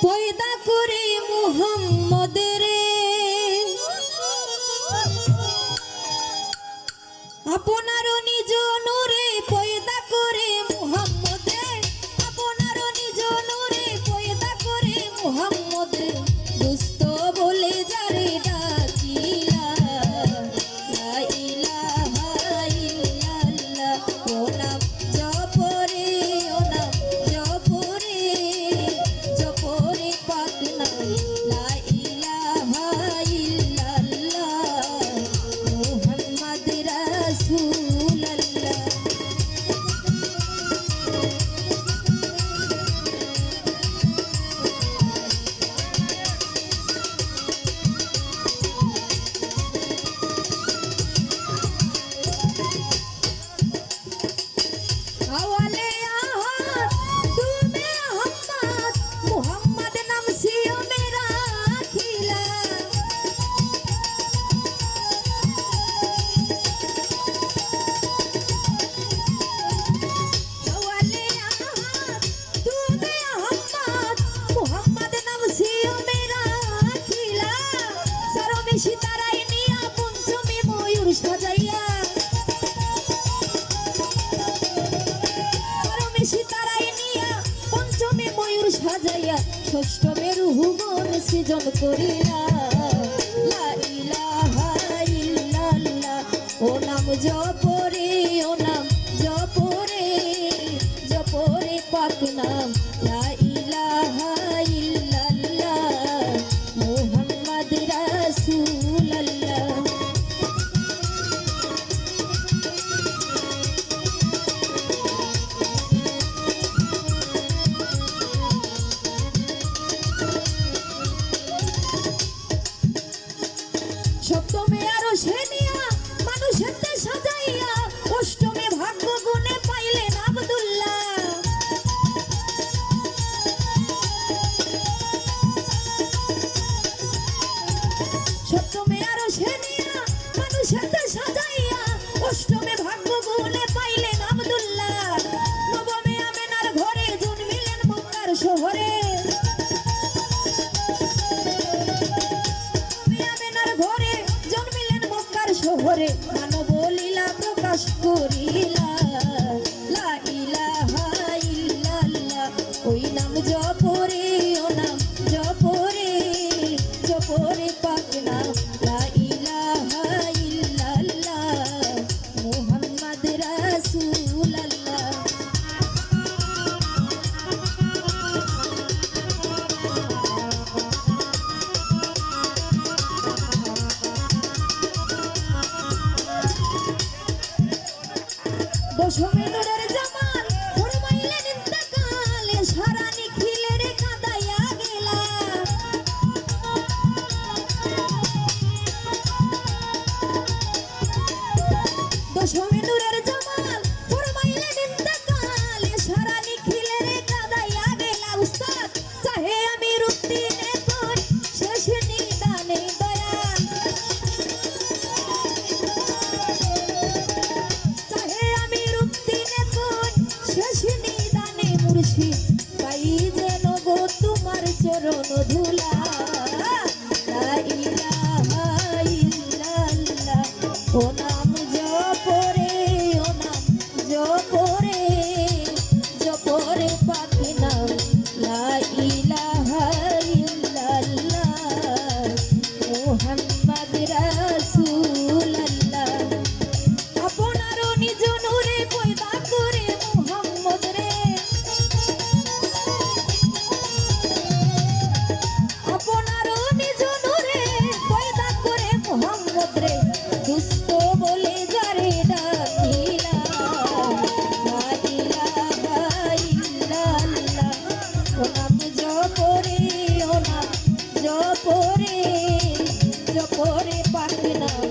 পয়দা করে মুহাম্মদ রে আপনার নিজ নূরে পয়দা করে মুহাম্মদ রে আপনার নিজ নূরে পয়দা করে মুহাম্মদ দুস্থ বলে যারে ডাকিলা লা ইলাহা ইল্লাল্লাহ ও নাম জপরে ও নাম জপরে জপরে পাক নাম লা ইলাহা ইল্লাল্লাহ মুহাম্মদ রাসূলুল্লাহ। আওয়ালে আহাদ তুমি মোহাম্মদ মোহাম্মদ নাম সিও মেরা খিলা আওয়ালে আহাদ তুমি মোহাম্মদ মোহাম্মদ নাম সিও মেরা খিলা সরমে সিতারাই নিয়া পঞ্চমী ময়ূর সাজাইয়া সিতারাই নিয়া পঞ্চমী ময়ূর সাজাইয়া ষষ্ঠমের হুবন সৃজন করিলা লা ইলাহা ইল্লাল্লাহ ও নাম জপরে ও নাম জপরে জপরে পাক নাম লা ইলাহা ইল্লাল্লাহ মুহাম্মদ রাসূলুল্লাহ। সপ্তমে আরো সেনিয়া মানুষের সাজাইয়া অষ্টমে ভাগ্য গুণে পাইলেন আব্দুল্লাহ সপ্তমে আরো সেনিয়া মানুষের সাজাইয়া অষ্টমে ভাগ্য গুণে পাইলেন আব্দুল্লাহ নবমে আমেনার ঘরে জন্মিলেন মক্কার শহরে ঘরে জন্মিলেন মক্কার শহরে মানব লীলা প্রকাশ করিলা লা ইলাহা ইল্লাল্লাহ ওই নাম জপরে ও নাম জপরে জপরে পাক নাম লা ইলাহা ইল্লাল্লাহ মুহাম্মদ রাসূলুল্লাহ। দশমে নূরের জামাল ফরমাইলেন ইন্তেকালে সারা নিখিলের কাঁদাইয়া গেলা দশমে নূরের জামাল ফরমাইলেন ইন্তেকালে সারা নিখিলের কাঁদাইয়া গেলা উস্তাদ চাহে আমির উদ্দিনে কোন শেষ নিদানে দয়াল শেষ নিদানে মুর্শিদ পাই যেন গো তোমার চরণ ধুলা লা ইলাহা ইল্লাল্লাহ ও নাম জপরে ও নাম জপরে জপরে পাক নাম লা ইলাহা ইল্লাল্লাহ মুহাম্মদ রাসূলুল্লাহ। আপনার নিজ নূরে পয়দা করে মুহাম্মদ রে আপনার নিজ নূরে পয়দা করে মুহাম্মদ রে দুস্থ বলে যারে ডাকিলা লা ইলাহা ইল্লাল্লাহ ও নাম জপরে ও নাম জপরে জপরে পাক নাম